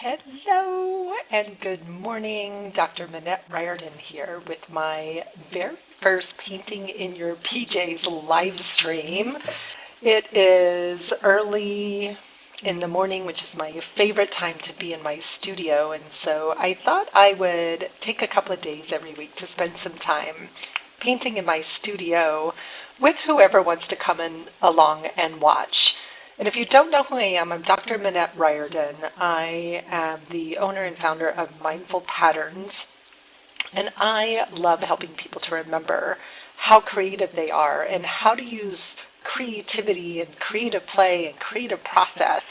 Hello and good morning. Dr. Minette Riordan here with my very first Painting in Your PJs live stream. It is early in the morning, which is my favorite time to be in my studio, and so I thought I would take a couple of days every week to spend some time painting in my studio with whoever wants to come in along and watch. And if you don't know who I am, I'm Dr. Minette Riordan. I am the owner and founder of Mindful Patterns, and I love helping people to remember how creative they are and how to use creativity and creative play and creative process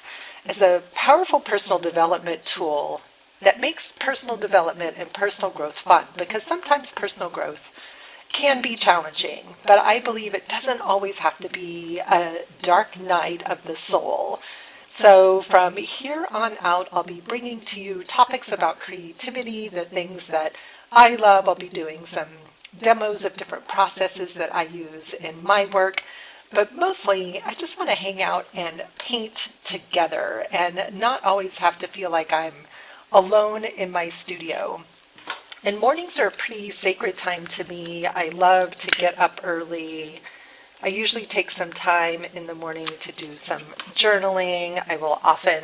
as a powerful personal development tool that makes personal development and personal growth fun, because sometimes personal growth can be challenging, but I believe it doesn't always have to be a dark night of the soul. So from here on out, I'll be bringing to you topics about creativity, the things that I love. I'll be doing some demos of different processes that I use in my work, but mostly I just want to hang out and paint together and not always have to feel like I'm alone in my studio. And mornings are a pretty sacred time to me. I love to get up early. I usually take some time in the morning to do some journaling. I will often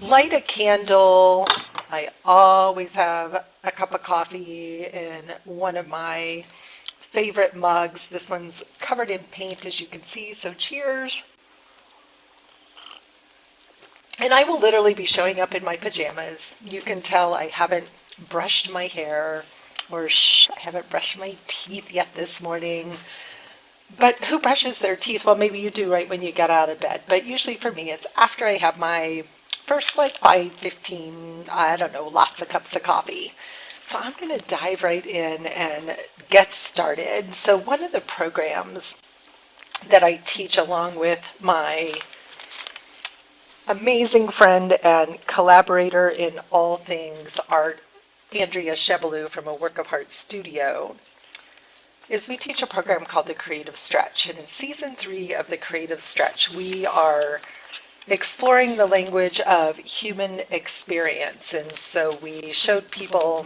light a candle. I always have a cup of coffee in one of my favorite mugs. This one's covered in paint, as you can see, so cheers. And I will literally be showing up in my pajamas. You can tell I haven't brushed my hair, or I haven't brushed my teeth yet this morning. But who brushes their teeth? Well, maybe you do right when you get out of bed. But usually for me, it's after I have my first 5, 15, I don't know, lots of cups of coffee. So I'm going to dive right in and get started. So one of the programs that I teach along with my amazing friend and collaborator in all things art, Andrea Chebalou from A Work of Heart Studio, is we teach a program called the Creative Stretch. And in season 3 of the Creative Stretch, we are exploring the language of human experience. And so we showed people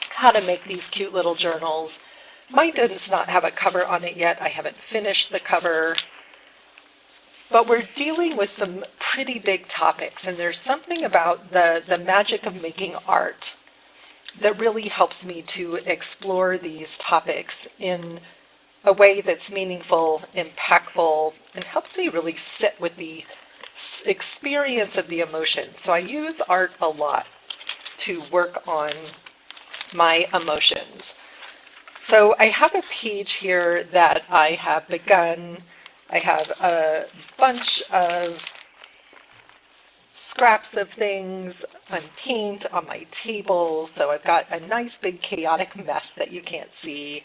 how to make these cute little journals. Mine does not have a cover on it yet. I haven't finished the cover. But we're dealing with some pretty big topics, and there's something about the magic of making art that really helps me to explore these topics in a way that's meaningful, impactful, and helps me really sit with the experience of the emotions. So I use art a lot to work on my emotions. So I have a page here that I have begun. I have a bunch of scraps of things on paint on my table. So I've got a nice big chaotic mess that you can't see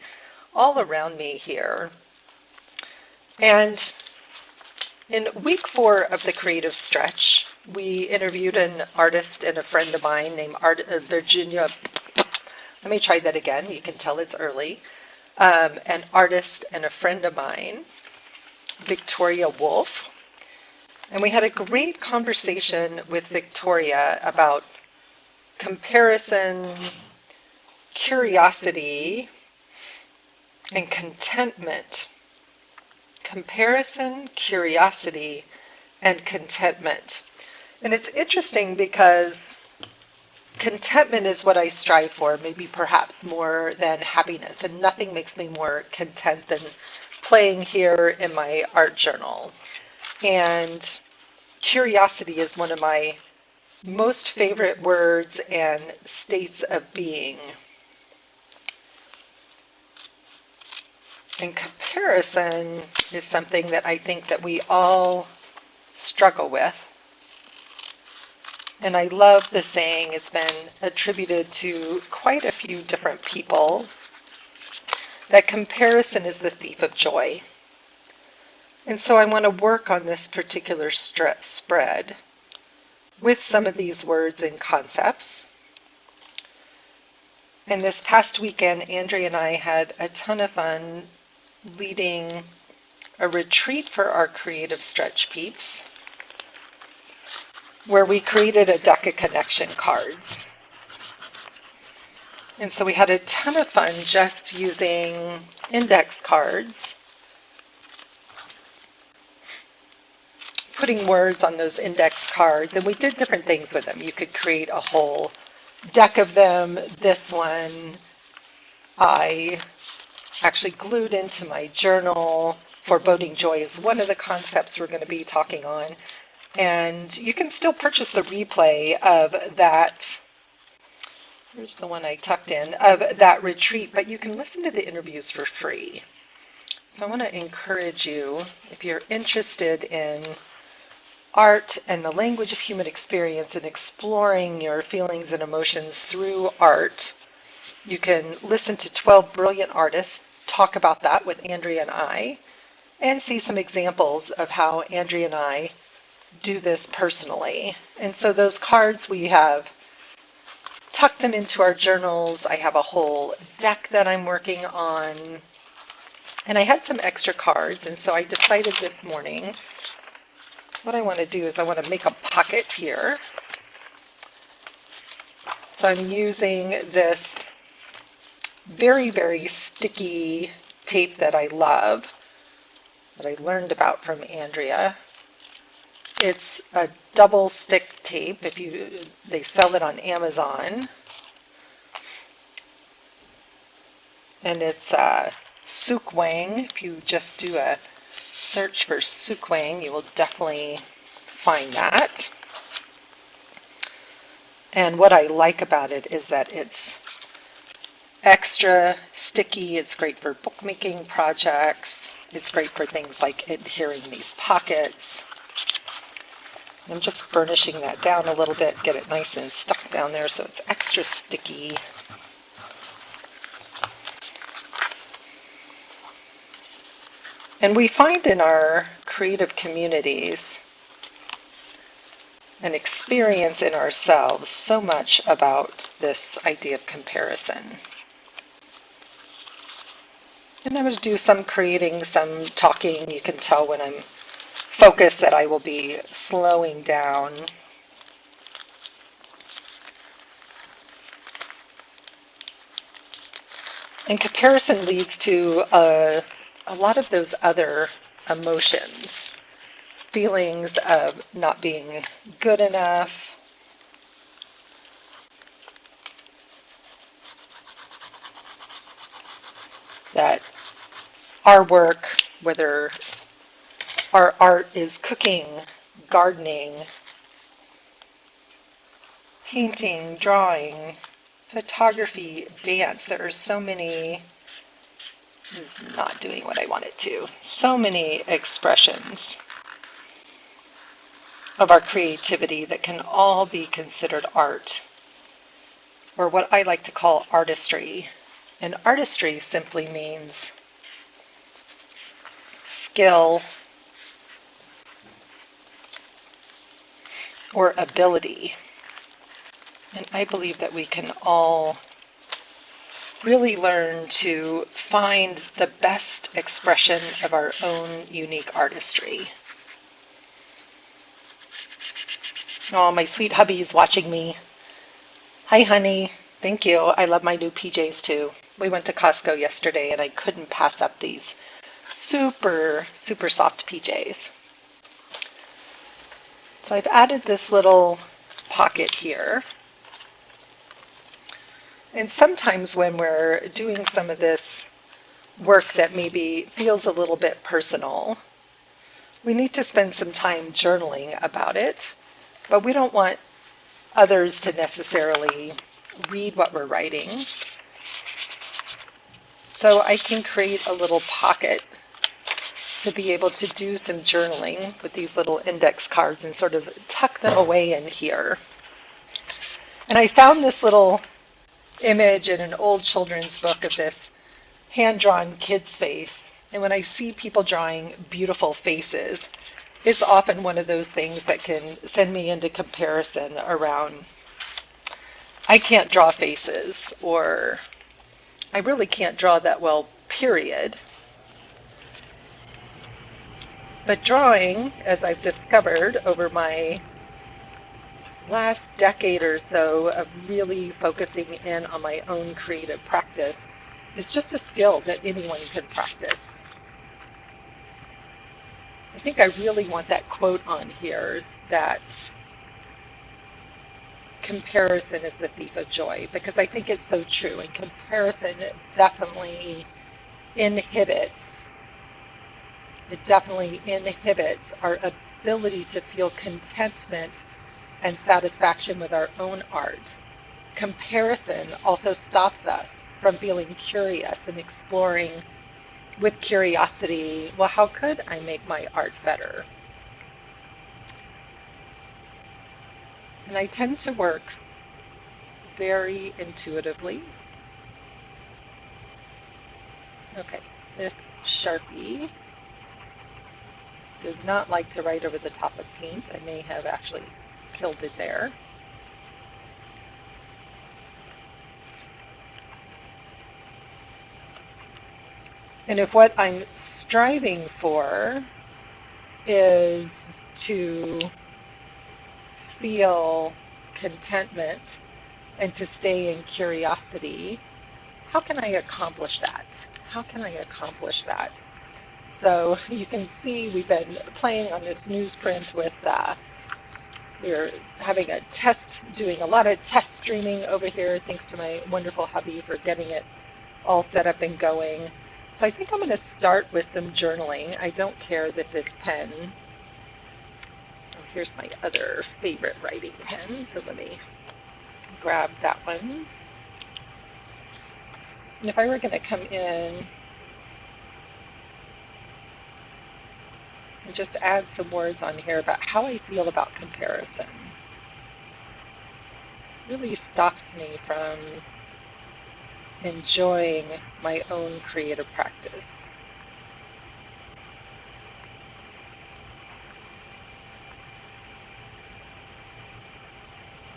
all around me here. And in week 4 of the Creative Stretch, we interviewed an artist and a friend of mine named Virginia. Let me try that again. You can tell it's early. An artist and a friend of mine, Victoria Wolf. And we had a great conversation with Victoria about comparison, curiosity, and contentment. Comparison, curiosity, and contentment. And it's interesting because contentment is what I strive for, maybe perhaps more than happiness. And nothing makes me more content than playing here in my art journal. And curiosity is one of my most favorite words and states of being. And comparison is something that I think that we all struggle with. And I love the saying. It's been attributed to quite a few different people, that comparison is the thief of joy. And so I want to work on this particular spread with some of these words and concepts. And this past weekend, Andrea and I had a ton of fun leading a retreat for our Creative Stretch peeps. where we created a deck of connection cards. And so we had a ton of fun just using index cards, putting words on those index cards, and we did different things with them. You could create a whole deck of them. This one I actually glued into my journal. Foreboding joy is one of the concepts we're going to be talking on. And you can still purchase the replay of that. Here's the one I tucked in, of that retreat, but you can listen to the interviews for free. So I want to encourage you, if you're interested in art and the language of human experience and exploring your feelings and emotions through art, you can listen to 12 brilliant artists talk about that with Andrea and I, and see some examples of how Andrea and I do this personally. And so those cards, we have tucked them into our journals. I have a whole deck that I'm working on, and I had some extra cards, and so I decided this morning what I want to do is I want to make a pocket here. So I'm using this very, very sticky tape that I love, that I learned about from Andrea. It's a double stick tape. They sell it on Amazon. And it's Suk Wang. If you just do a search for Suk Wang, you will definitely find that. And what I like about it is that it's extra sticky. It's great for bookmaking projects. It's great for things like adhering these pockets. I'm just burnishing that down a little bit, get it nice and stuck down there so it's extra sticky. And we find in our creative communities and experience in ourselves so much about this idea of comparison. And I'm going to do some creating, some talking. You can tell when I'm focused that I will be slowing down. And comparison leads to a lot of those other emotions, feelings of not being good enough, that our work, whether our art is cooking, gardening, painting, drawing, photography, dance. There are so many, it's not doing what I want it to, so many expressions of our creativity that can all be considered art, or what I like to call artistry. And artistry simply means skill or ability. And I believe that we can all really learn to find the best expression of our own unique artistry. Oh, my sweet hubby's watching me. Hi, honey. Thank you. I love my new PJs too. We went to Costco yesterday and I couldn't pass up these super, super soft PJs. So I've added this little pocket here. And sometimes when we're doing some of this work that maybe feels a little bit personal, we need to spend some time journaling about it, but we don't want others to necessarily read what we're writing. So I can create a little pocket to be able to do some journaling with these little index cards and sort of tuck them away in here. And I found this little image in an old children's book of this hand-drawn kid's face. And when I see people drawing beautiful faces, it's often one of those things that can send me into comparison around, I can't draw faces, or I really can't draw that well, period. But drawing, as I've discovered over my last decade or so of really focusing in on my own creative practice is just a skill that anyone can practice. I think I really want that quote on here that comparison is the thief of joy, because I think it's so true, and comparison definitely inhibits our ability to feel contentment and satisfaction with our own art. Comparison also stops us from feeling curious and exploring with curiosity, well, how could I make my art better? And I tend to work very intuitively. Okay, this Sharpie does not like to write over the top of paint. I may have actually killed it there. And if what I'm striving for is to feel contentment and to stay in curiosity, how can I accomplish that? How can I accomplish that? So you can see we've been playing on this newsprint with, we're having a test, doing a lot of test streaming over here, thanks to my wonderful hubby for getting it all set up and going. So I think I'm going to start with some journaling. I don't care that this pen, oh, here's my other favorite writing pen, so let me grab that one. And if I were going to come in and just add some words on here about how I feel about comparison, it really stops me from enjoying my own creative practice.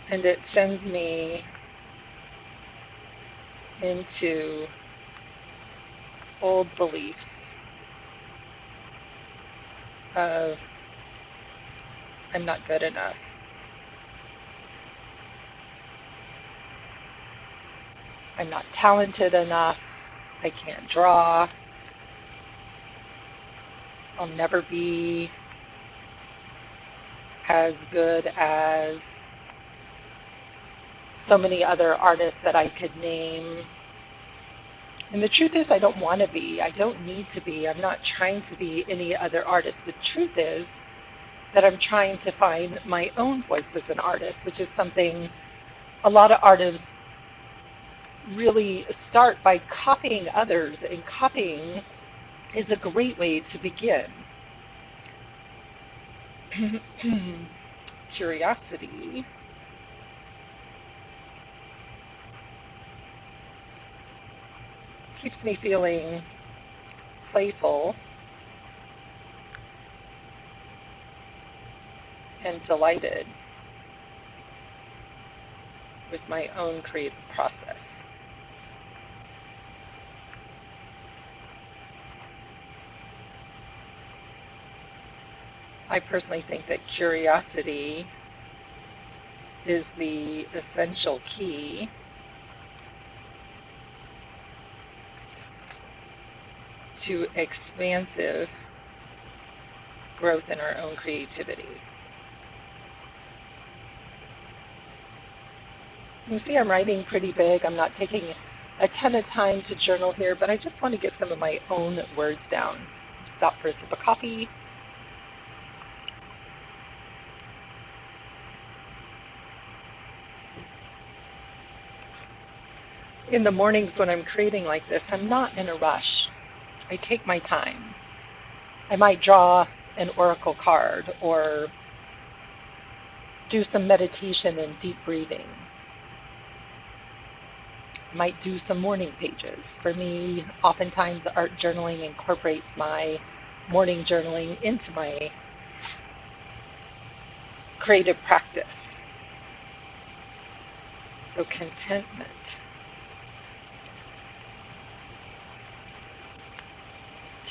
And it sends me into old beliefs of I'm not good enough. I'm not talented enough. I can't draw. I'll never be as good as so many other artists that I could name. And the truth is, I don't want to be. I don't need to be. I'm not trying to be any other artist. The truth is that I'm trying to find my own voice as an artist, which is something a lot of artists really start by copying others, and copying is a great way to begin. Curiosity keeps me feeling playful and delighted with my own creative process. I personally think that curiosity is the essential key to expansive growth in our own creativity. You can see I'm writing pretty big. I'm not taking a ton of time to journal here, but I just want to get some of my own words down. Stop for a sip of coffee. In the mornings when I'm creating like this, I'm not in a rush. I take my time. I might draw an oracle card or do some meditation and deep breathing. I might do some morning pages. For me, oftentimes art journaling incorporates my morning journaling into my creative practice. So contentment.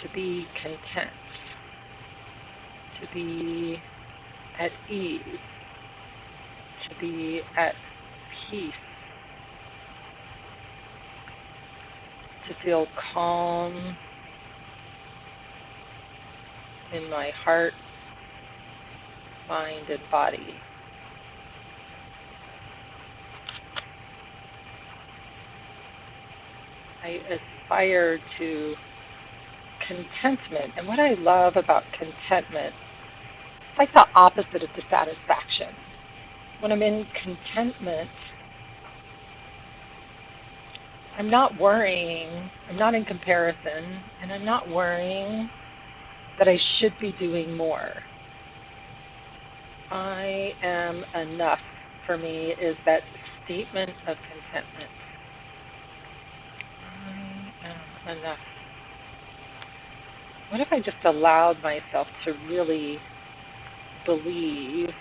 To be content, to be at ease, to be at peace, to feel calm in my heart, mind, and body. I aspire to contentment. And what I love about contentment, it's like the opposite of dissatisfaction. When I'm in contentment, I'm not worrying, I'm not in comparison, and I'm not worrying that I should be doing more. I am enough, for me, is that statement of contentment. I am enough. What if I just allowed myself to really believe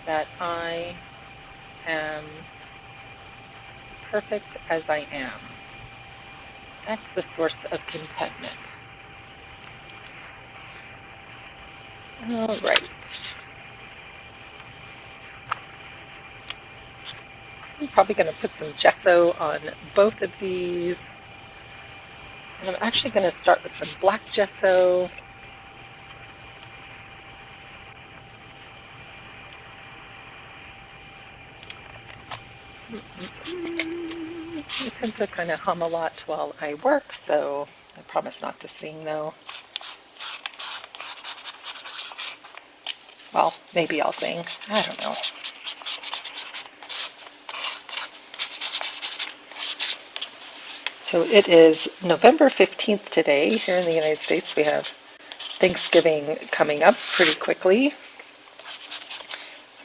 that I am perfect as I am? That's the source of contentment. All right. I'm probably going to put some gesso on both of these. And I'm actually going to start with some black gesso. I tend to kind of hum a lot while I work, so I promise not to sing though. Well, maybe I'll sing. I don't know. So it is November 15th today. Here in the United States, we have Thanksgiving coming up pretty quickly.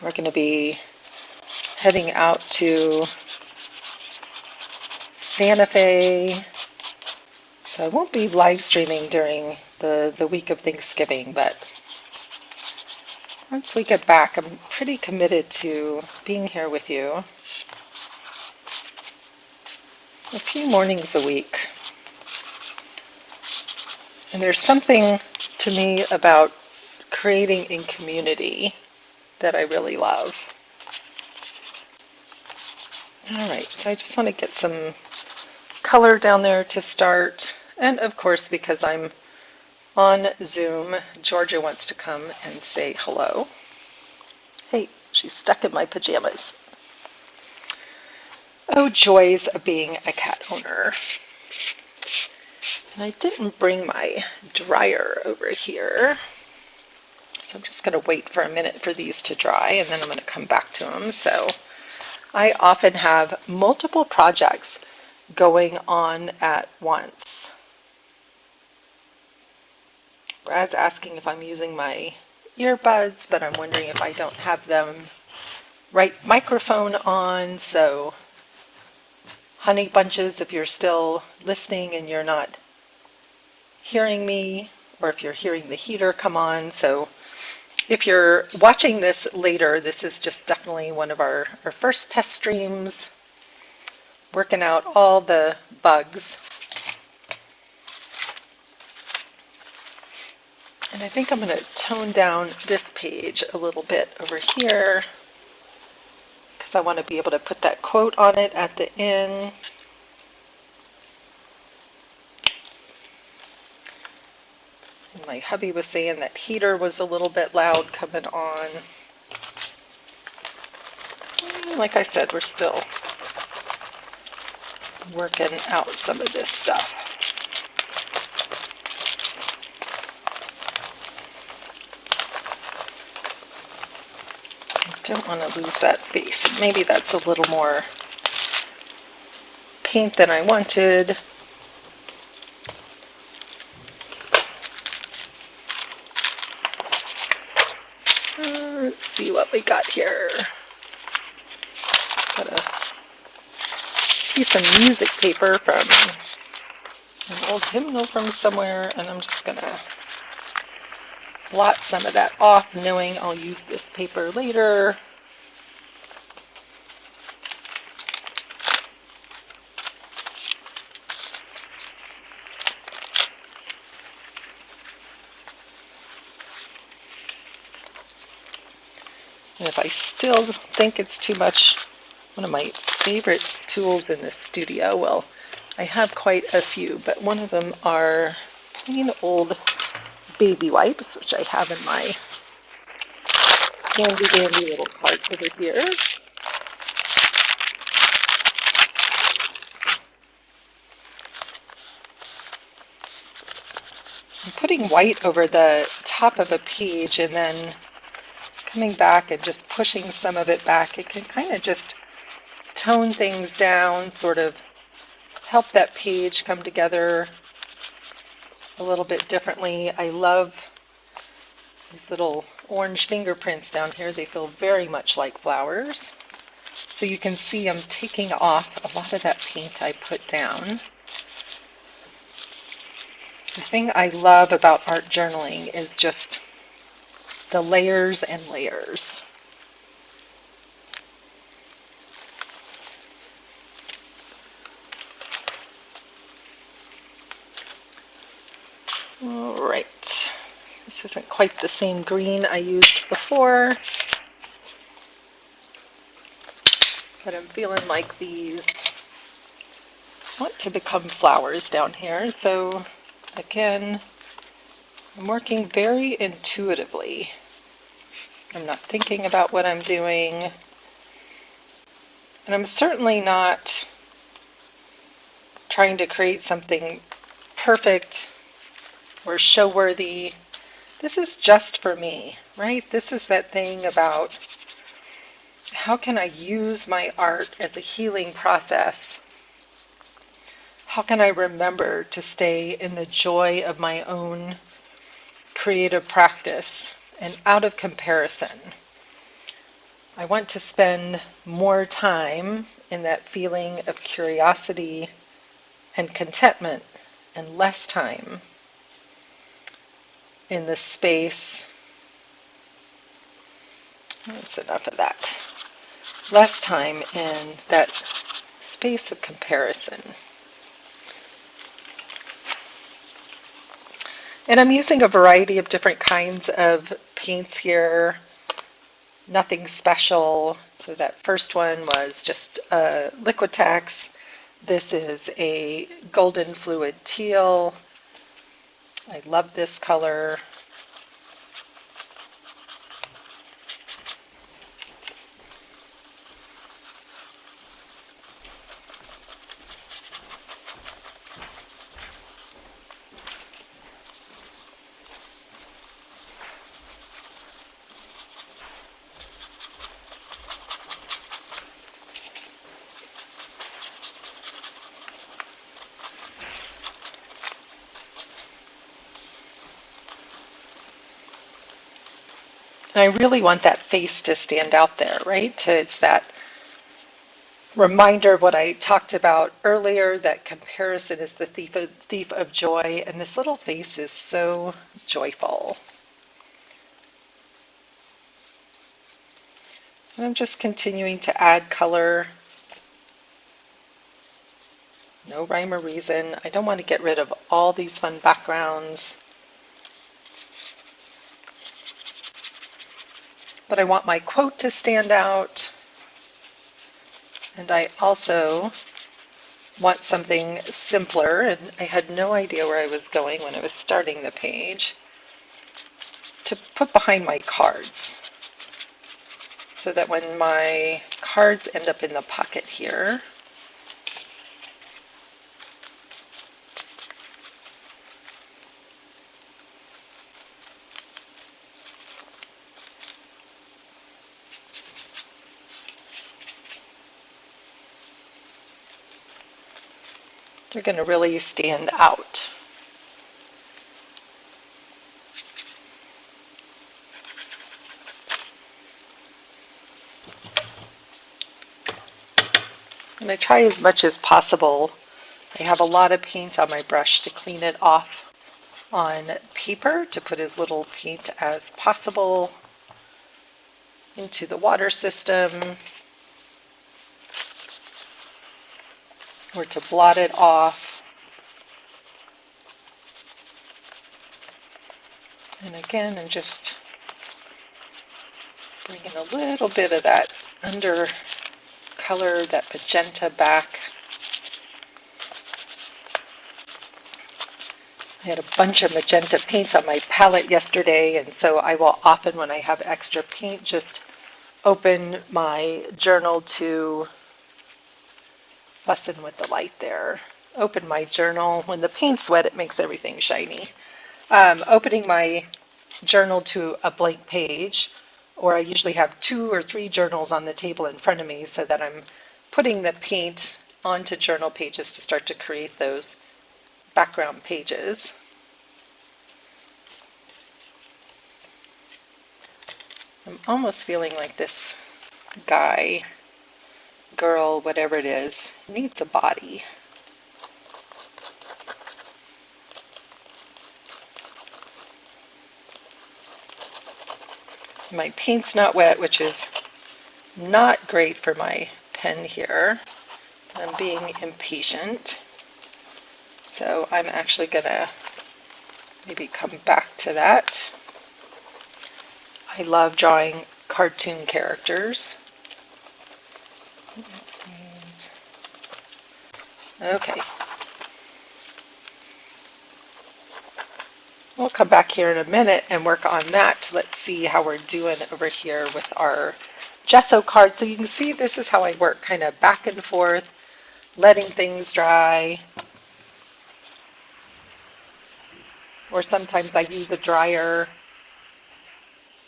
We're going to be heading out to Santa Fe. So I won't be live streaming during the week of Thanksgiving, but once we get back, I'm pretty committed to being here with you a few mornings a week. And there's something to me about creating in community that I really love. All right, so I just want to get some color down there to start. And of course, because I'm on Zoom, Georgia wants to come and say hello. Hey, she's stuck in my pajamas. Oh, joys of being a cat owner. And I didn't bring my dryer over here. So I'm just going to wait for a minute for these to dry, and then I'm going to come back to them. So I often have multiple projects going on at once. Brad's asking if I'm using my earbuds, but I'm wondering if I don't have them right microphone on. So honey bunches, if you're still listening and you're not hearing me, or if you're hearing the heater come on. So if you're watching this later, this is just definitely one of our first test streams, working out all the bugs. And I think I'm going to tone down this page a little bit over here because I want to be able to put that quote on it at the end. And my hubby was saying that heater was a little bit loud coming on. And like I said, we're still working out some of this stuff. I don't want to lose that base. Maybe that's a little more paint than I wanted. Let's see what we got here. Got a piece of music paper from an old hymnal from somewhere, and I'm just gonna blot some of that off, knowing I'll use this paper later. And if I still think it's too much, one of my favorite tools in the studio, well, I have quite a few, but one of them are plain old baby wipes, which I have in my handy dandy little cart over here. I'm putting white over the top of a page and then coming back and just pushing some of it back. It can kind of just tone things down, sort of help that page come together a little bit differently. I love these little orange fingerprints down here. They feel very much like flowers. So you can see I'm taking off a lot of that paint I put down. The thing I love about art journaling is just the layers and layers. All right, this isn't quite the same green I used before, but I'm feeling like these want to become flowers down here. So again, I'm working very intuitively. I'm not thinking about what I'm doing, and I'm certainly not trying to create something perfect or show-worthy. This is just for me, right? This is that thing about how can I use my art as a healing process? How can I remember to stay in the joy of my own creative practice and out of comparison? I want to spend more time in that feeling of curiosity and contentment and less time in the space. That's enough of that. Less time in that space of comparison. And I'm using a variety of different kinds of paints here. Nothing special. So that first one was just Liquitex. This is a golden fluid teal. I love this color. And I really want that face to stand out there, right? It's that reminder of what I talked about earlier, that comparison is the thief of joy, and this little face is so joyful. And I'm just continuing to add color. No rhyme or reason. I don't want to get rid of all these fun backgrounds. But I want my quote to stand out. And I also want something simpler, and I had no idea where I was going when I was starting the page, to put behind my cards, so that when my cards end up in the pocket here, they're going to really stand out. And I try as much as possible. I have a lot of paint on my brush to clean it off on paper, to put as little paint as possible into the water system, or to blot it off. And again, I'm just Bring in a little bit of that under color, that magenta back. I had a bunch of magenta paint on my palette yesterday, and so I will often, when I have extra paint, just open my journal to bussin' with the light there. Open my journal. When the paint's wet, it makes everything shiny. Opening my journal to a blank page, or I usually have 2 or 3 journals on the table in front of me so that I'm putting the paint onto journal pages to start to create those background pages. I'm almost feeling like this guy, girl, whatever it is, needs a body. My paint's not wet, which is not great for my pen here. I'm being impatient. So I'm actually going to maybe come back to that. I love drawing cartoon characters. Okay. We'll come back here in a minute and work on that. Let's see how we're doing over here with our gesso cards. So you can see this is how I work, kind of back and forth, letting things dry. Or sometimes I use a dryer.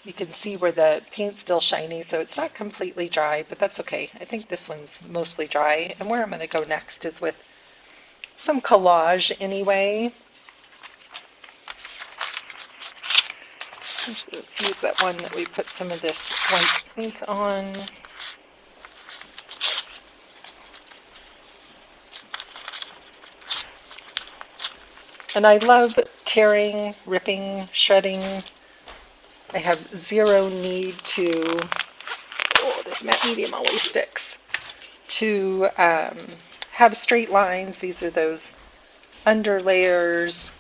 You can see where the paint's still shiny, so it's not completely dry, but that's okay. I think this one's mostly dry. And where I'm going to go next is with some collage anyway. Let's use that one that we put some of this white paint on. And I love tearing, ripping, shredding. I have zero need to, oh, this matte medium always sticks, to have straight lines. These are those under layers.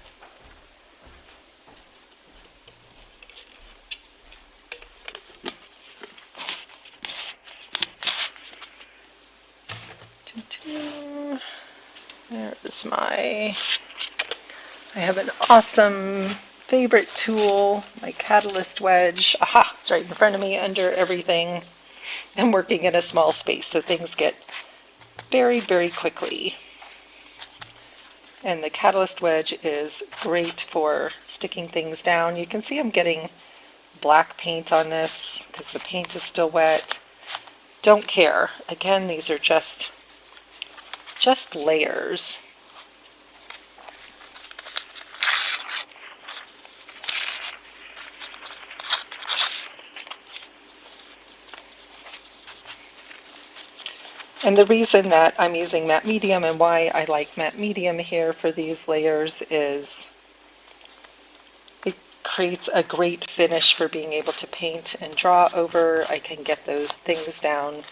There's I have an awesome favorite tool, my catalyst wedge. Aha, it's right in front of me under everything. I'm working in a small space, so things get very, very quickly. And the catalyst wedge is great for sticking things down. You can see I'm getting black paint on this because the paint is still wet. Don't care. Again, these are just layers. And the reason that I'm using matte medium and why I like matte medium here for these layers is it creates a great finish for being able to paint and draw over. I can get those things down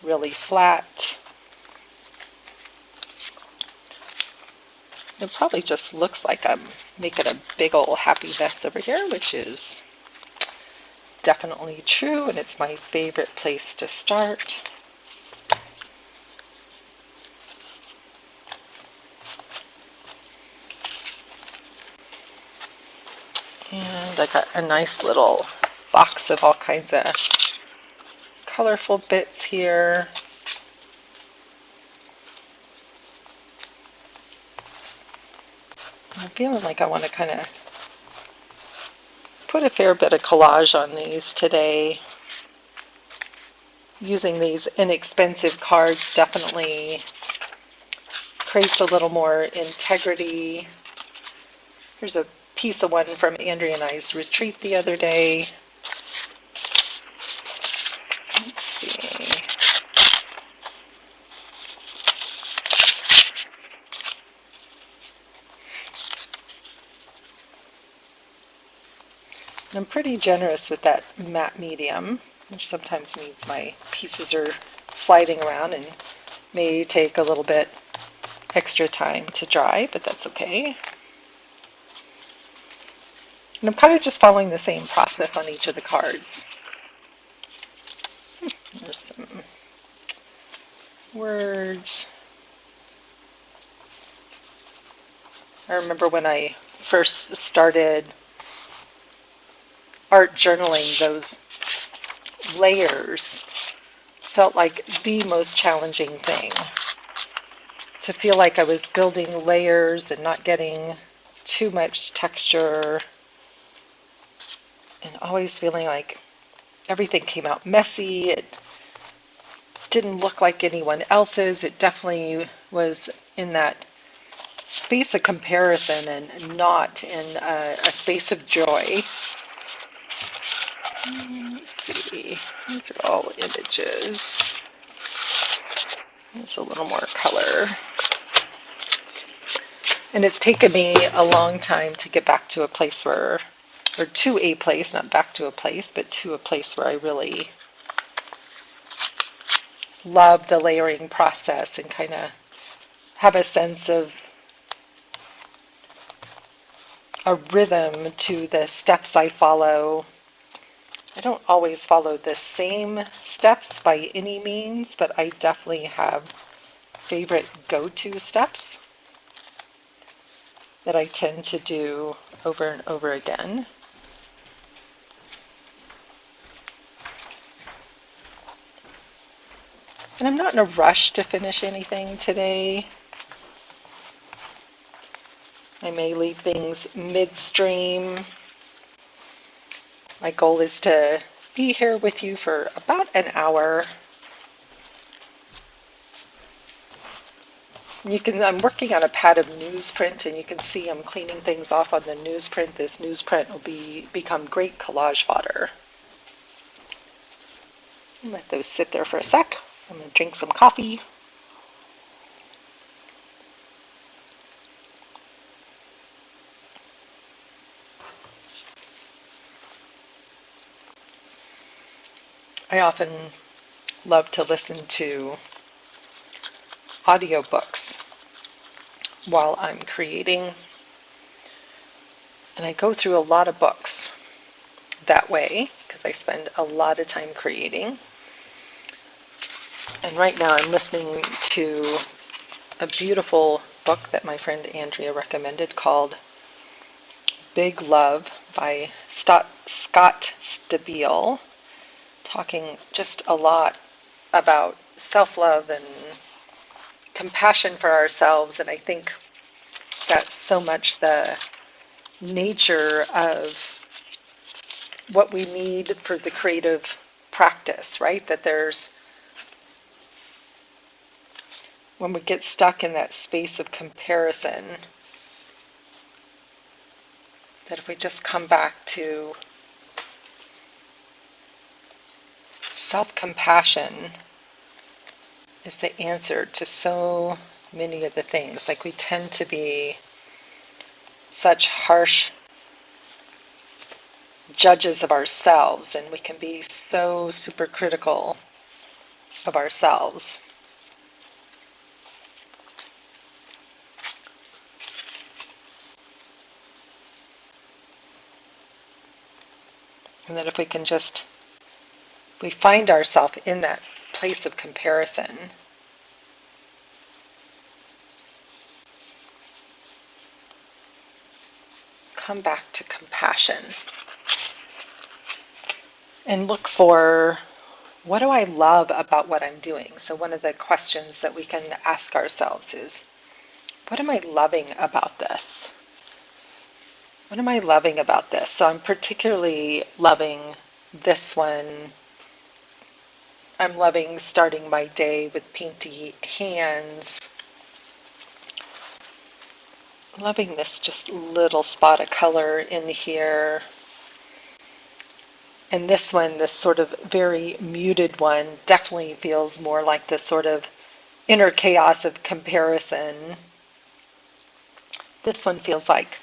really flat. It probably just looks like I'm making a big old happy mess over here, which is definitely true, and it's my favorite place to start. And I got a nice little box of all kinds of colorful bits here. I'm feeling like I want to kind of put a fair bit of collage on these today. Using these inexpensive cards definitely creates a little more integrity. Here's a piece of one from Andrea and I's retreat the other day. Let's see. And I'm pretty generous with that matte medium, which sometimes means my pieces are sliding around and may take a little bit extra time to dry, but that's okay. And I'm kind of just following the same process on each of the cards. There's some words. I remember when I first started art journaling, those layers felt like the most challenging thing. To feel like I was building layers and not getting too much texture, and always feeling like everything came out messy. It didn't look like anyone else's. It definitely was in that space of comparison and not in a space of joy. Let's see, these are all images. There's a little more color. And it's taken me a long time to get back to a place where, or to a place, not back to a place, but to a place where I really love the layering process and kind of have a sense of a rhythm to the steps I follow. I don't always follow the same steps by any means, but I definitely have favorite go-to steps that I tend to do over and over again. And I'm not in a rush to finish anything today. I may leave things midstream. My goal is to be here with you for about an hour. I'm working on a pad of newsprint, and you can see I'm cleaning things off on the newsprint. This newsprint will become great collage fodder. Let those sit there for a sec. I'm going to drink some coffee. I often love to listen to audiobooks while I'm creating, and I go through a lot of books that way because I spend a lot of time creating. And right now I'm listening to a beautiful book that my friend Andrea recommended called Big Love by Scott Stabile, talking just a lot about self-love and compassion for ourselves. And I think that's so much the nature of what we need for the creative practice, right? That when we get stuck in that space of comparison, that if we just come back to self-compassion is the answer to so many of the things. Like, we tend to be such harsh judges of ourselves, and we can be so super critical of ourselves. And that if we find ourselves in that place of comparison, come back to compassion and look for, what do I love about what I'm doing? So one of the questions that we can ask ourselves is, what am I loving about this? What am I loving about this? So I'm particularly loving this one. I'm loving starting my day with painty hands. Loving this just little spot of color in here. And this one, this sort of very muted one, definitely feels more like this sort of inner chaos of comparison. This one feels like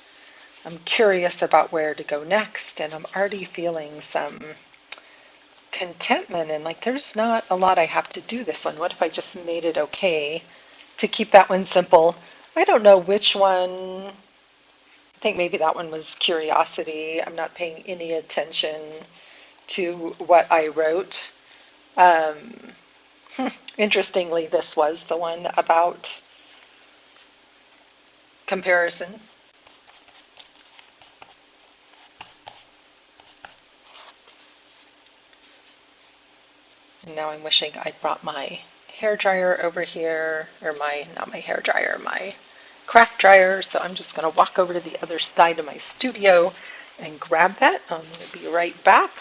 I'm curious about where to go next, and I'm already feeling some contentment, and like there's not a lot I have to do this one. What if I just made it okay to keep that one simple? I don't know which one. I think maybe that one was curiosity. I'm not paying any attention to what I wrote. Um, Interestingly, this was the one about comparison. And now I'm wishing I'd brought my hair dryer over here, or not my hair dryer, my craft dryer. So I'm just going to walk over to the other side of my studio and grab that. I'm going to be right back.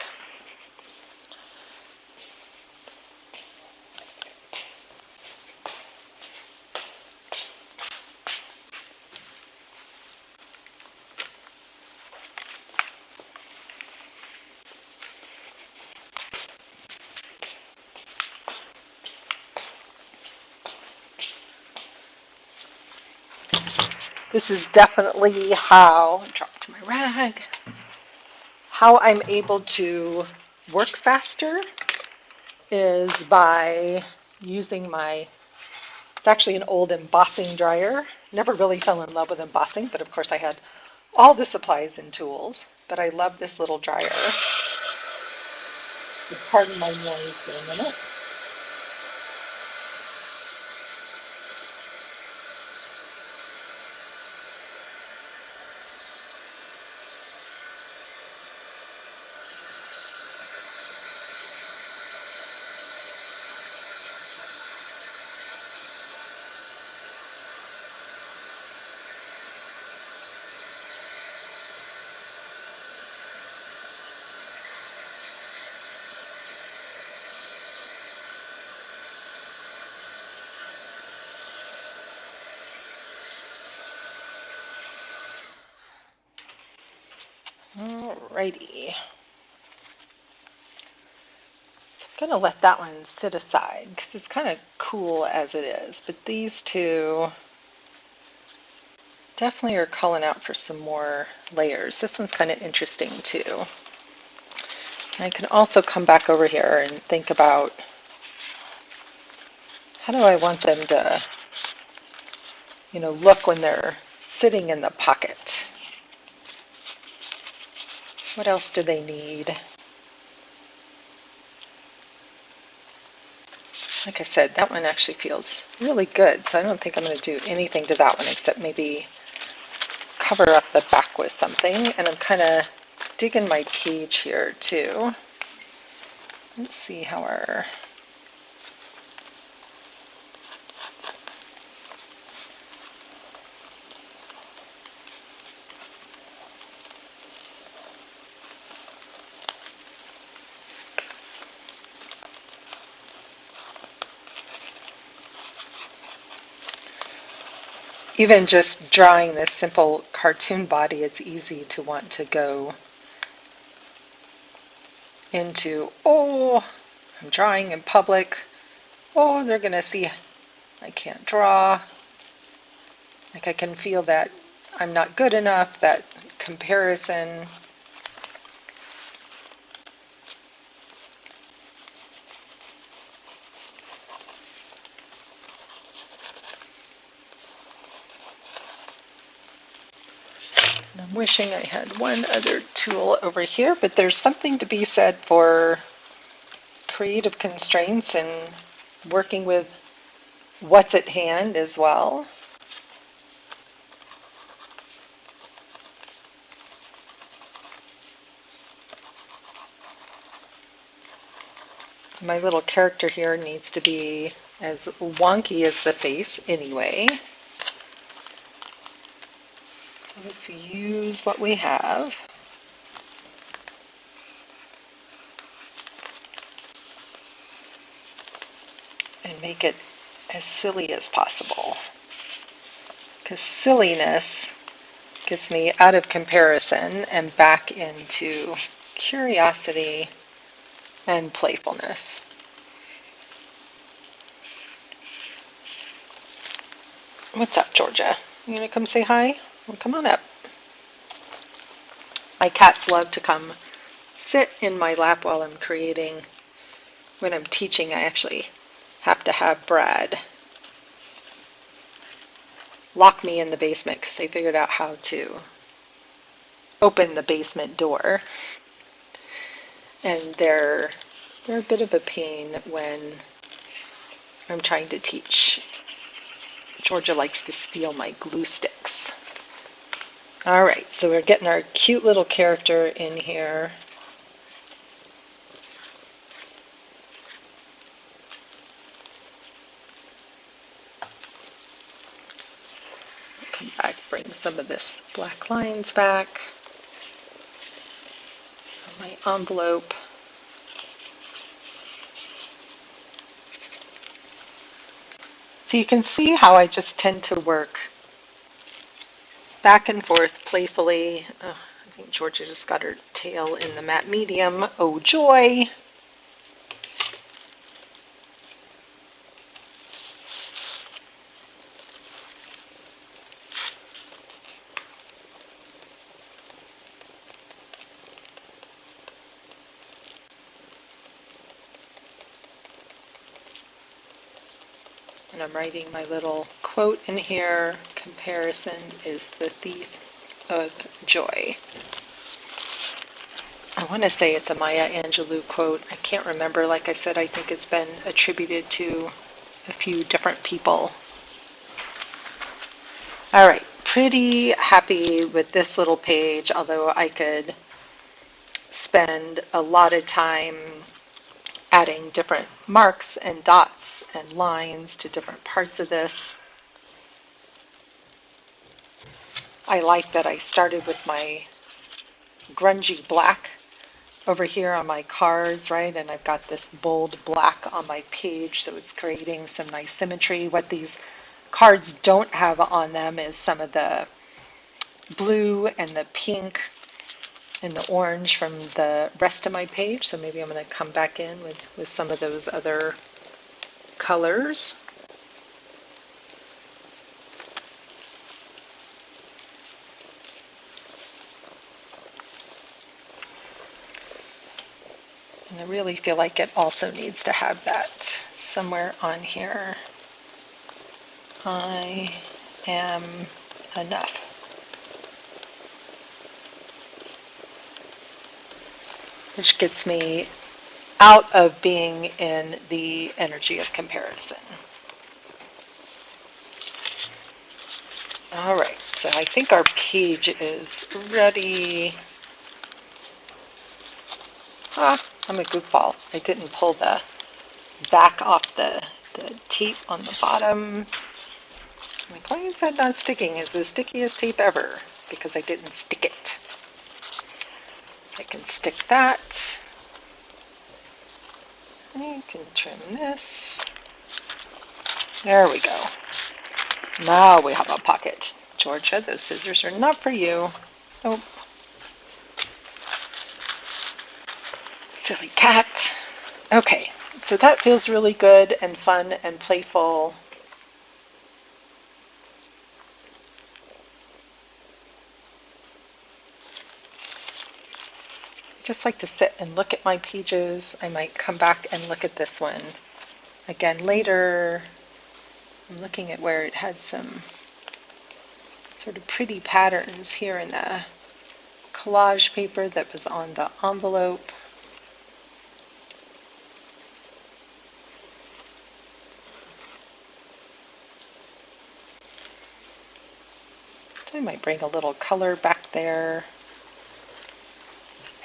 This is definitely how, drop to my rag, how I'm able to work faster is by using it's actually an old embossing dryer. Never really fell in love with embossing, but of course I had all the supplies and tools. But I love this little dryer. Pardon my noise for a minute. Alrighty. I'm going to let that one sit aside because it's kind of cool as it is. But these two definitely are calling out for some more layers. This one's kind of interesting too. And I can also come back over here and think about how do I want them to, look when they're sitting in the pocket. What else do they need? Like I said, that one actually feels really good, so I don't think I'm going to do anything to that one except maybe cover up the back with something. And I'm kind of digging my page here too. Let's see how our even just drawing this simple cartoon body, it's easy to want to go into, oh, I'm drawing in public. Oh, they're going to see I can't draw. Like I can feel that I'm not good enough, that comparison. I'm wishing I had one other tool over here, but there's something to be said for creative constraints and working with what's at hand as well. My little character here needs to be as wonky as the face anyway. Let's use what we have. And make it as silly as possible. Because silliness gets me out of comparison and back into curiosity and playfulness. What's up, Georgia? You gonna come say hi? Well, come on up. My cats love to come sit in my lap while I'm creating. When I'm teaching, I actually have to have Brad lock me in the basement because they figured out how to open the basement door. And they're They're a bit of a pain when I'm trying to teach. Georgia likes to steal my glue sticks. All right, so we're getting our cute little character in here. Come back, bring some of this black lines back on my envelope. So you can see how I just tend to work back and forth playfully. Oh, I think Georgia just got her tail in the matte medium. Oh joy! And I'm writing my little quote in here. Comparison is the thief of joy. I want to say it's a Maya Angelou quote. I can't remember. Like I said, I think it's been attributed to a few different people. All right, pretty happy with this little page, although I could spend a lot of time adding different marks and dots and lines to different parts of this. I like that I started with my grungy black over here on my cards, right? And I've got this bold black on my page, so it's creating some nice symmetry. What these cards don't have on them is some of the blue and the pink and the orange from the rest of my page. So maybe I'm going to come back in with some of those other colors. And I really feel like it also needs to have that somewhere on here. I am enough. Which gets me out of being in the energy of comparison. All right, so I think our page is ready. I'm a goofball. I didn't pull the back off the tape on the bottom. I'm like, why is that not sticking? It's the stickiest tape ever. It's because I didn't stick it. I can stick that. I can trim this. There we go. Now we have a pocket. Georgia, those scissors are not for you. Nope. Silly cat. Okay, so that feels really good and fun and playful. I just like to sit and look at my pages. I might come back and look at this one again later. I'm looking at where it had some sort of pretty patterns here in the collage paper that was on the envelope. So I might bring a little color back there.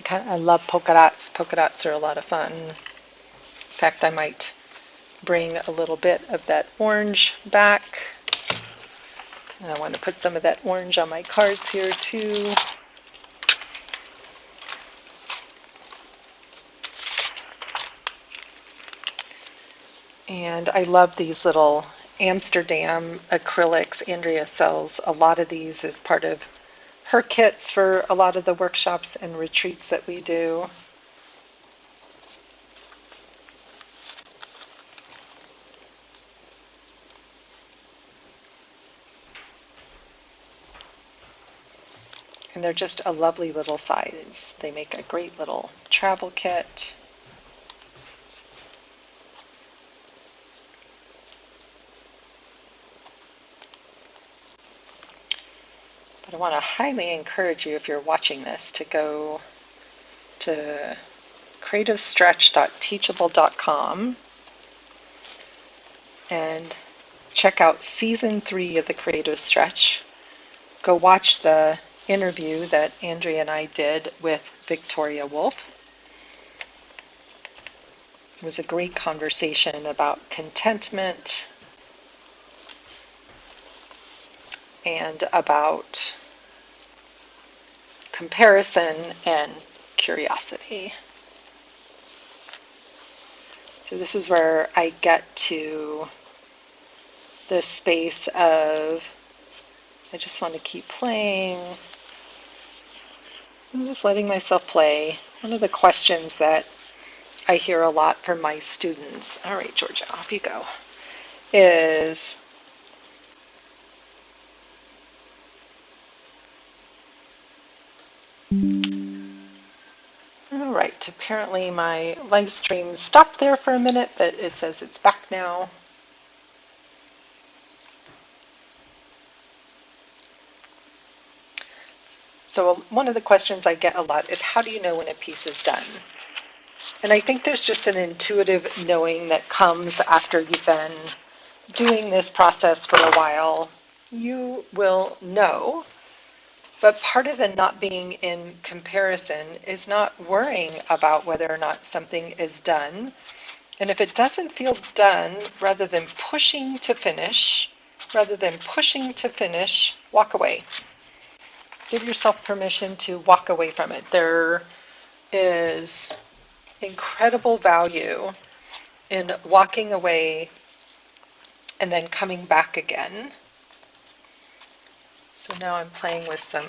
I love polka dots. Polka dots are a lot of fun. In fact, I might bring a little bit of that orange back. And I want to put some of that orange on my cards here too. And I love these little Amsterdam acrylics. Andrea sells a lot of these as part of her kits for a lot of the workshops and retreats that we do. And they're just a lovely little size. They make a great little travel kit. But I want to highly encourage you, if you're watching this, to go to creativestretch.teachable.com and check out Season 3 of the Creative Stretch. Go watch the interview that Andrea and I did with Victoria Wolf. It was a great conversation about contentment and about comparison and curiosity. So this is where I get to the space of I just want to keep playing. I'm just letting myself play. One of the questions that I hear a lot from my students, all right, Georgia, off you go, is all right, apparently my live stream stopped there for a minute, but it says it's back now. So one of the questions I get a lot is, how do you know when a piece is done? And I think there's just an intuitive knowing that comes after you've been doing this process for a while. You will know. But part of the not being in comparison is not worrying about whether or not something is done. And if it doesn't feel done, rather than pushing to finish, walk away. Give yourself permission to walk away from it. There is incredible value in walking away and then coming back again. So now I'm playing with some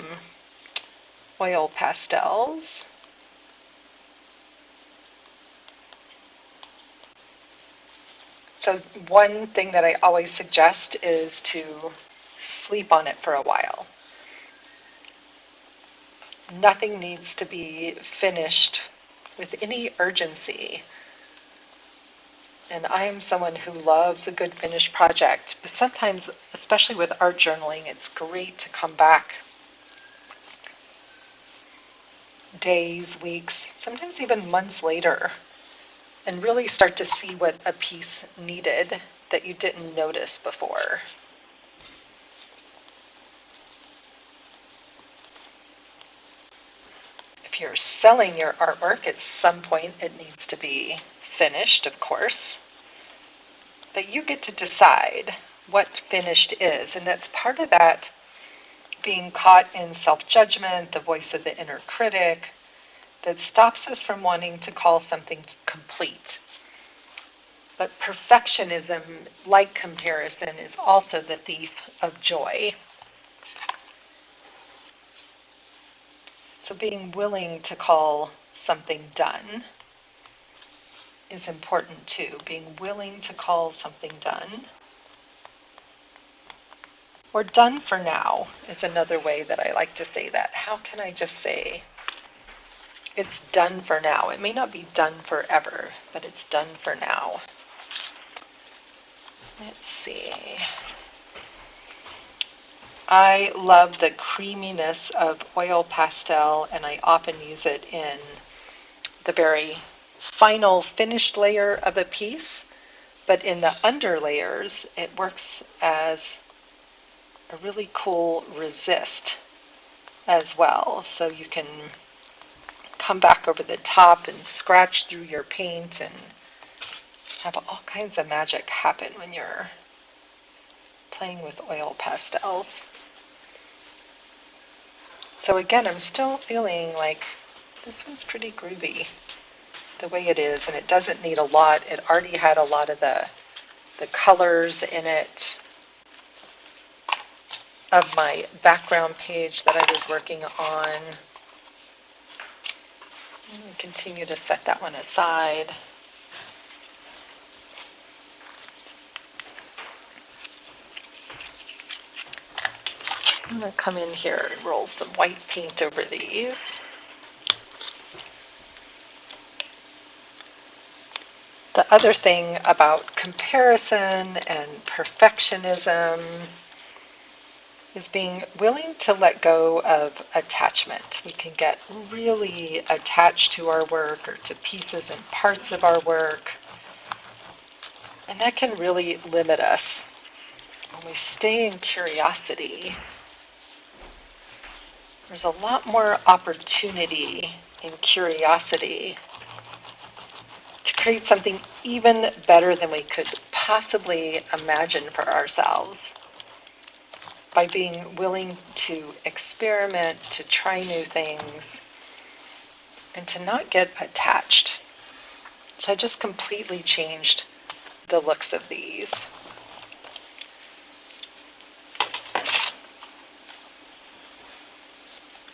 oil pastels. So one thing that I always suggest is to sleep on it for a while. Nothing needs to be finished with any urgency. And I am someone who loves a good finished project, but sometimes, especially with art journaling, it's great to come back days, weeks, sometimes even months later, and really start to see what a piece needed that you didn't notice before. If you're selling your artwork, at some point it needs to be finished, of course, but you get to decide what finished is, and that's part of that being caught in self-judgment, the voice of the inner critic, that stops us from wanting to call something complete. But perfectionism, like comparison, is also the thief of joy. So being willing to call something done is important too. Being willing to call something done. Or done for now is another way that I like to say that. How can I just say it's done for now? It may not be done forever, but it's done for now. Let's see. I love the creaminess of oil pastel, and I often use it in the very final finished layer of a piece, but in the under layers, it works as a really cool resist as well. So you can come back over the top and scratch through your paint and have all kinds of magic happen when you're playing with oil pastels. So again, I'm still feeling like this one's pretty groovy the way it is, and it doesn't need a lot. It already had a lot of the colors in it of my background page that I was working on. And continue to set that one aside. I'm going to come in here and roll some white paint over these. The other thing about comparison and perfectionism is being willing to let go of attachment. We can get really attached to our work or to pieces and parts of our work, and that can really limit us. When we stay in curiosity, there's a lot more opportunity in curiosity to create something even better than we could possibly imagine for ourselves. By being willing to experiment, to try new things, and to not get attached. So I just completely changed the looks of these.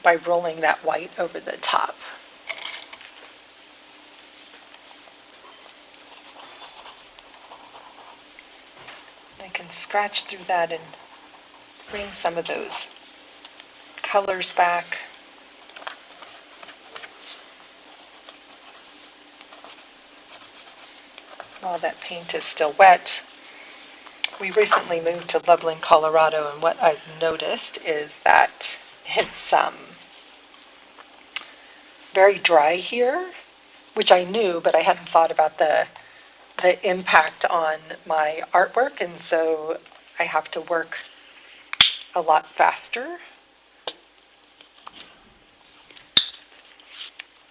By rolling that white over the top. I can scratch through that and bring some of those colors back. While that paint is still wet. We recently moved to Loveland, Colorado, and what I've noticed is that it's very dry here, which I knew, but I hadn't thought about the impact on my artwork, and so I have to work a lot faster.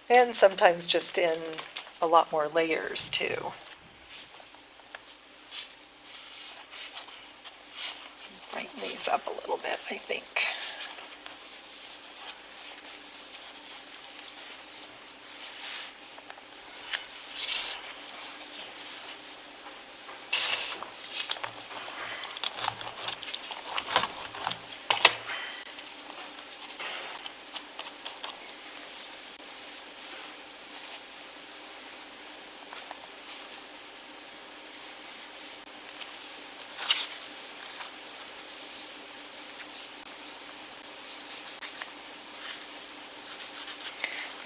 And sometimes just in a lot more layers too. Brighten these up a little bit, I think.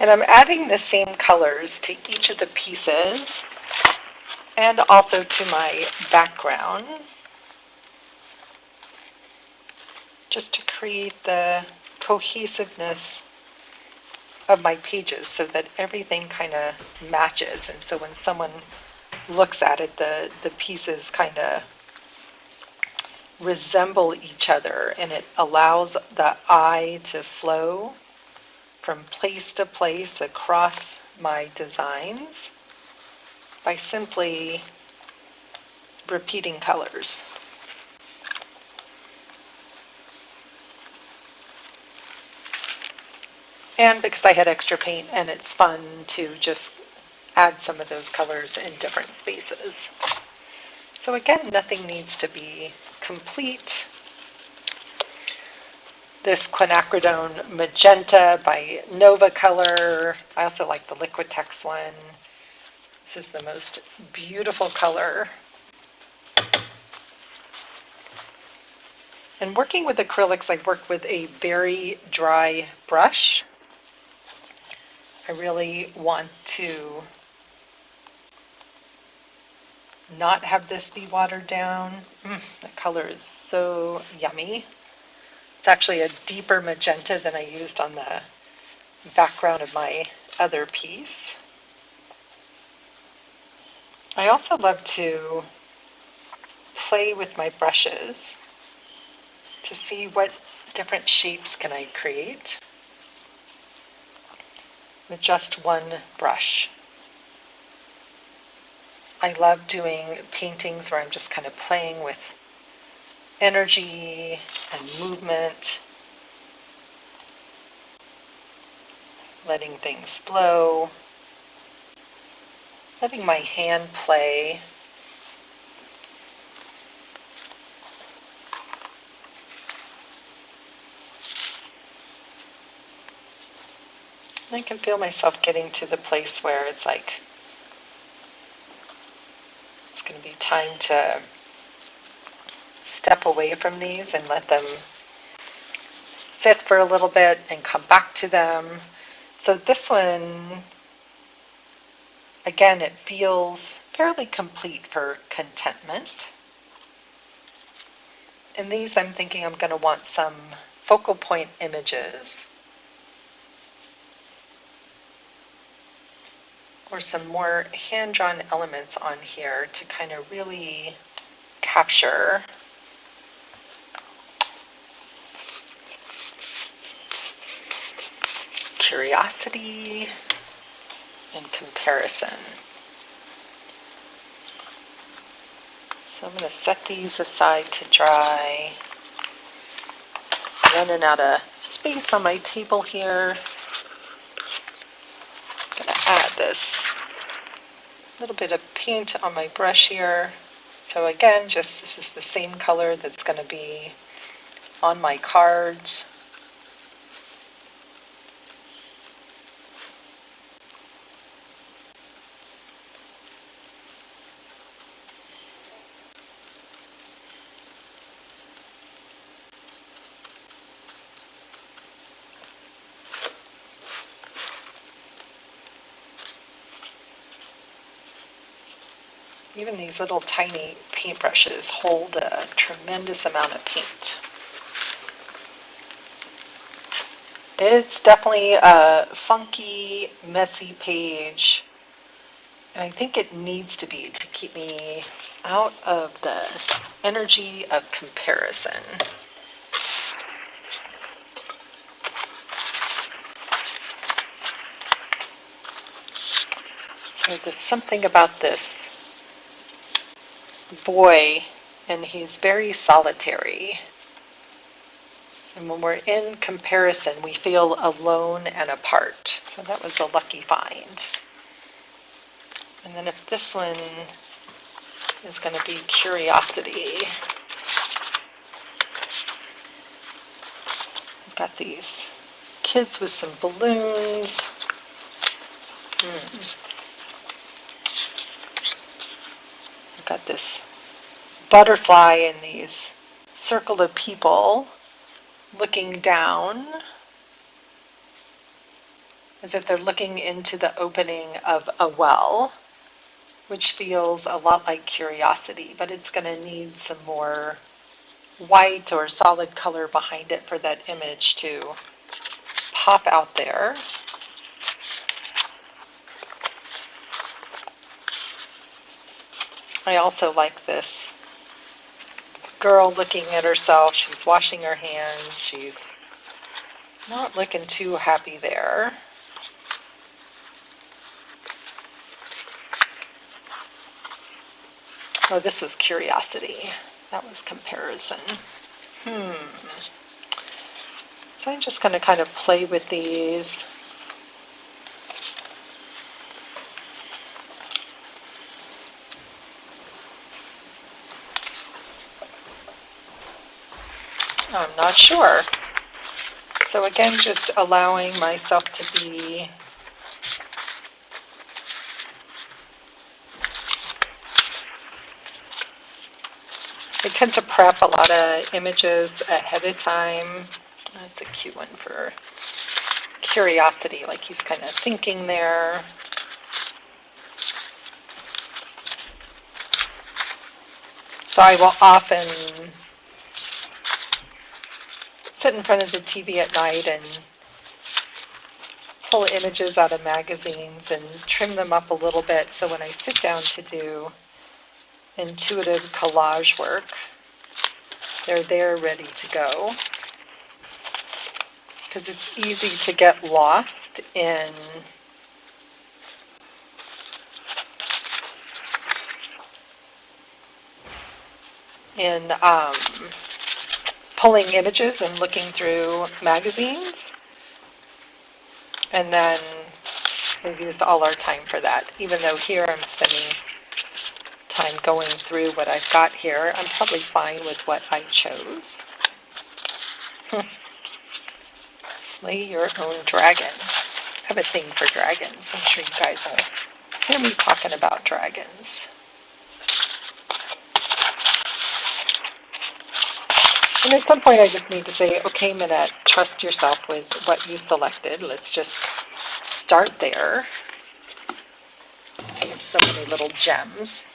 And I'm adding the same colors to each of the pieces and also to my background, just to create the cohesiveness of my pages so that everything kind of matches. And so when someone looks at it, the pieces kind of resemble each other, and it allows the eye to flow from place to place across my designs by simply repeating colors. And because I had extra paint, and it's fun to just add some of those colors in different spaces. So again, nothing needs to be complete. This quinacridone magenta by Nova Color. I also like the Liquitex one. This is the most beautiful color. And working with acrylics, I work with a very dry brush. I really want to not have this be watered down. The color is so yummy. It's actually a deeper magenta than I used on the background of my other piece. I also love to play with my brushes to see what different shapes can I create with just one brush. I love doing paintings where I'm just kind of playing with energy and movement, letting things flow, letting my hand play. And I can feel myself getting to the place where it's like, it's going to be time to step away from these and let them sit for a little bit and come back to them. So this one, again, it feels fairly complete for contentment. in these I'm thinking I'm going to want some focal point images or some more hand-drawn elements on here to kind of really capture curiosity and comparison. So I'm going to set these aside to dry. Running out of space on my table here. I'm going to add this little bit of paint on my brush here. So again, this is the same color that's going to be on my cards. Even these little tiny paintbrushes hold a tremendous amount of paint. It's definitely a funky, messy page, and I think it needs to be to keep me out of the energy of comparison. So there's something about this boy, and he's very solitary. And when we're in comparison, we feel alone and apart. So that was a lucky find. And then if this one is going to be curiosity, I've got these kids with some balloons. Got this butterfly and these circle of people looking down as if they're looking into the opening of a well, which feels a lot like curiosity, but it's going to need some more white or solid color behind it for that image to pop out there. I also like this girl looking at herself. She's washing her hands. She's not looking too happy there. Oh, this was curiosity. That was comparison. So I'm just going to kind of play with these. I'm not sure. So again, just allowing myself to be I tend to prep a lot of images ahead of time. That's a cute one for curiosity, like he's kind of thinking there. So I will often sit in front of the TV at night and pull images out of magazines and trim them up a little bit so when I sit down to do intuitive collage work, they're there ready to go. Because it's easy to get lost in pulling images and looking through magazines, and then we use all our time for that. Even though here I'm spending time going through what I've got here, I'm probably fine with what I chose. Slay your own dragon. I have a thing for dragons. I'm sure you guys will hear me talking about dragons. And at some point I just need to say, okay, Minette, trust yourself with what you selected. Let's just start there. I have so many little gems.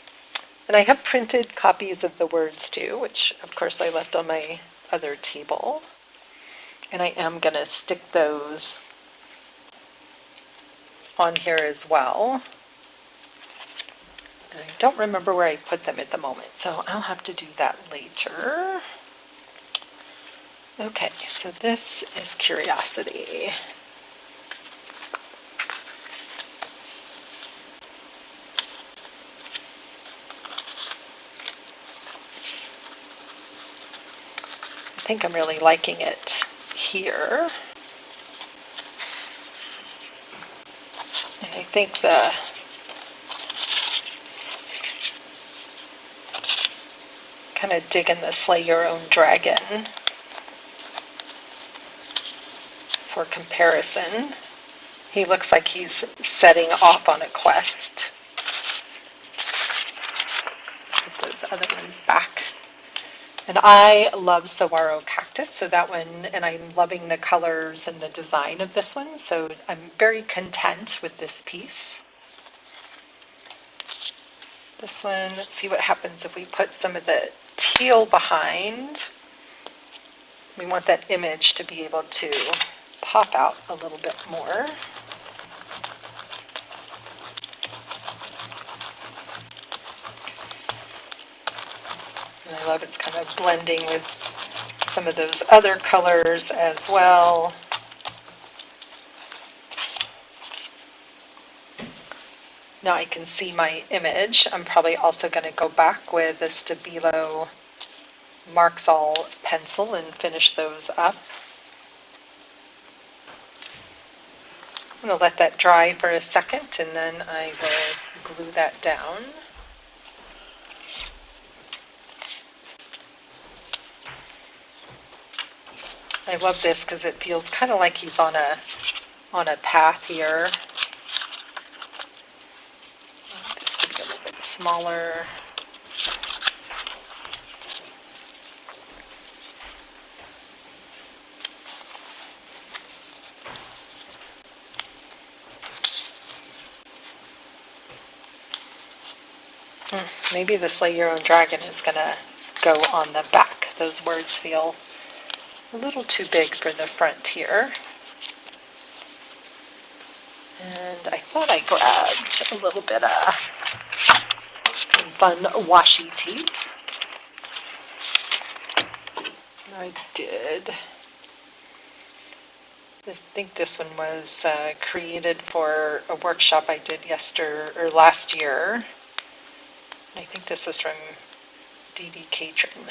And I have printed copies of the words too, which of course I left on my other table. And I am going to stick those on here as well. And I don't remember where I put them at the moment, so I'll have to do that later. Okay, so this is Curiosity. I think I'm really liking it here. And I think the kind of digging the Slay Your Own Dragon for comparison. He looks like he's setting off on a quest. Put those other ones back. And I love Saguaro Cactus, so that one, and I'm loving the colors and the design of this one, so I'm very content with this piece. This one, let's see what happens if we put some of the teal behind. We want that image to be able to pop out a little bit more. And I love it's kind of blending with some of those other colors as well. Now I can see my image. I'm probably also going to go back with a Stabilo Marks All pencil and finish those up. I'm going to let that dry for a second and then I will glue that down. I love this because it feels kind of like he's on a path here. This to be a little bit smaller. Maybe the Slay Your Own Dragon is going to go on the back. Those words feel a little too big for the front here. And I thought I grabbed a little bit of some fun washi tape. I did. I think this one was created for a workshop I did last year. I think this was from Dee Dee Catron.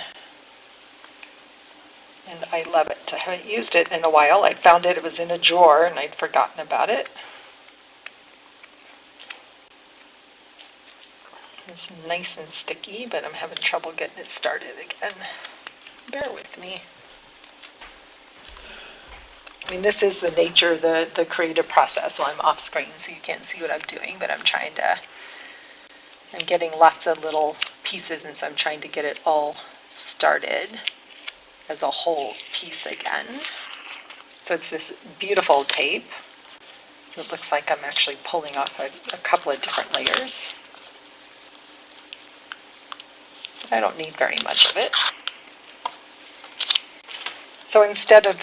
And I love it. I haven't used it in a while. I found it was in a drawer and I'd forgotten about it. It's nice and sticky, but I'm having trouble getting it started again. Bear with me. I mean, this is the nature of the creative process. So I'm off screen, so you can't see what I'm doing, but I'm getting lots of little pieces, and so I'm trying to get it all started as a whole piece again. So it's this beautiful tape. It looks like I'm actually pulling off a couple of different layers. But I don't need very much of it. So instead of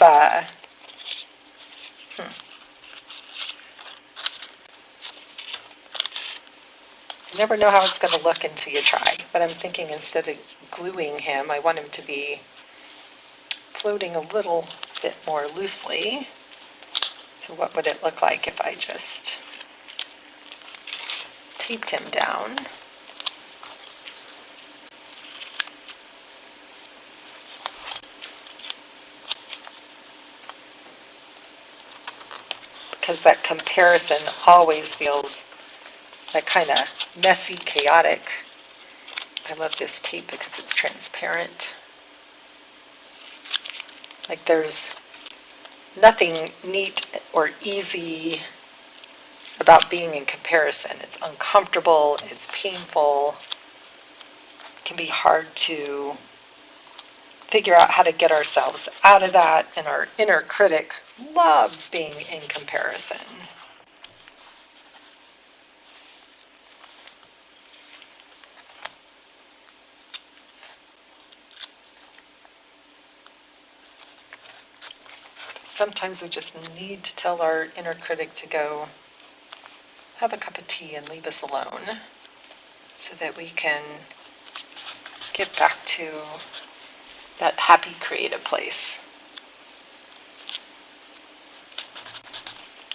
you never know how it's going to look until you try, but I'm thinking instead of gluing him, I want him to be floating a little bit more loosely. So what would it look like if I just taped him down? Because that comparison always feels that kind of messy, chaotic. I love this tape because it's transparent. Like there's nothing neat or easy about being in comparison. It's uncomfortable, it's painful, it can be hard to figure out how to get ourselves out of that, and our inner critic loves being in comparison. Sometimes we just need to tell our inner critic to go have a cup of tea and leave us alone so that we can get back to that happy creative place.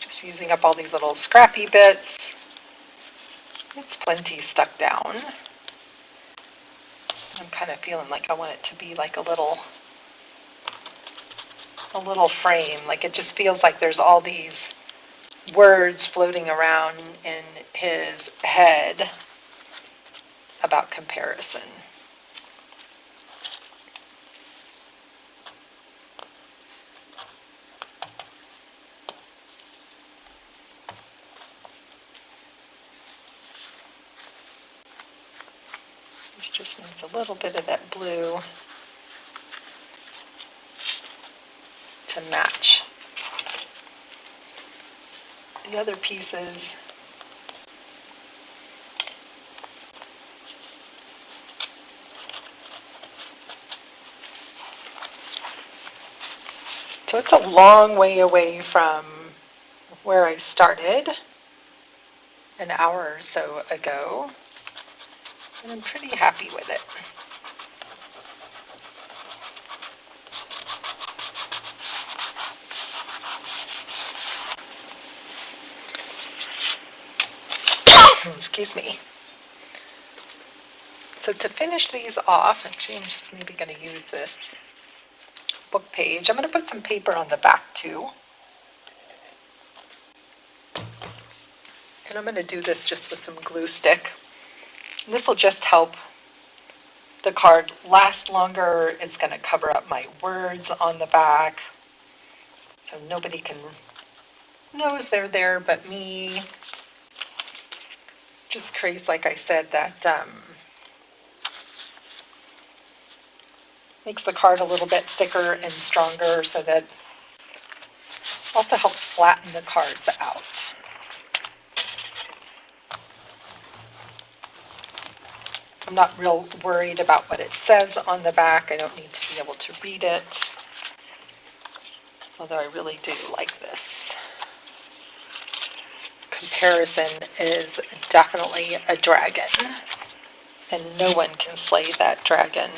Just using up all these little scrappy bits. It's plenty stuck down. I'm kind of feeling like I want it to be like a little frame. Like it just feels like there's all these words floating around in his head about comparison. This just needs a little bit of that blue to match the other pieces. So it's a long way away from where I started an hour or so ago, and I'm pretty happy with it. Excuse me. So to finish these off, actually I'm just maybe going to use this book page. I'm going to put some paper on the back too. And I'm going to do this just with some glue stick. And this will just help the card last longer. It's going to cover up my words on the back, so nobody knows they're there but me. Just creates, like I said, that makes the card a little bit thicker and stronger, so that also helps flatten the cards out. I'm not real worried about what it says on the back. I don't need to be able to read it, although I really do like this. Comparison is definitely a dragon, and no one can slay that dragon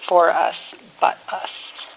for us but us.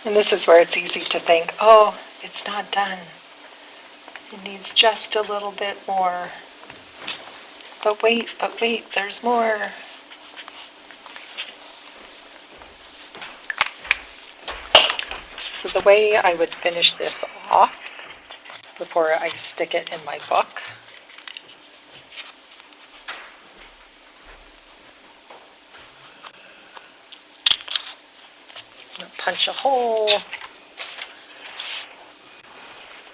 And this is where it's easy to think, oh, it's not done. It needs just a little bit more. But wait, there's more. So the way I would finish this off before I stick it in my book, punch a hole,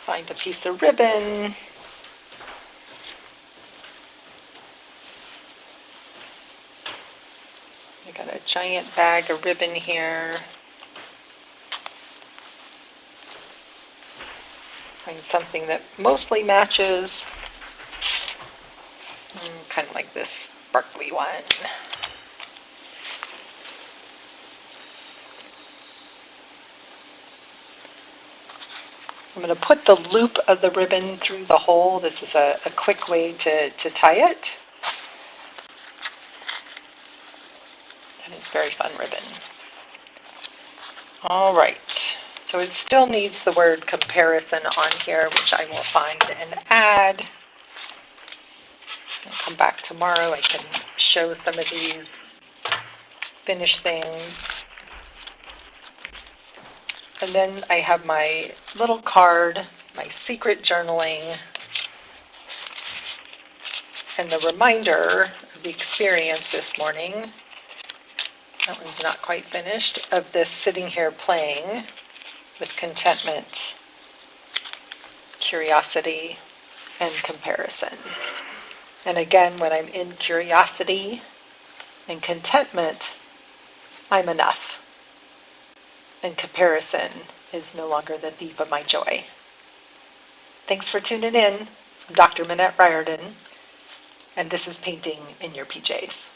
find a piece of ribbon, I got a giant bag of ribbon here. Find something that mostly matches, kind of like this sparkly one. I'm going to put the loop of the ribbon through the hole. This is a quick way to tie it. And it's very fun ribbon. All right. So it still needs the word comparison on here, which I will find and add. I'll come back tomorrow. I can show some of these finished things. And then I have my little card, my secret journaling, and the reminder of the experience this morning. That one's not quite finished, of this sitting here playing with contentment, curiosity, and comparison. And again, when I'm in curiosity and contentment, I'm enough. And comparison is no longer the thief of my joy. Thanks for tuning in. I'm Dr. Minette Riordan, and this is Painting in Your PJs.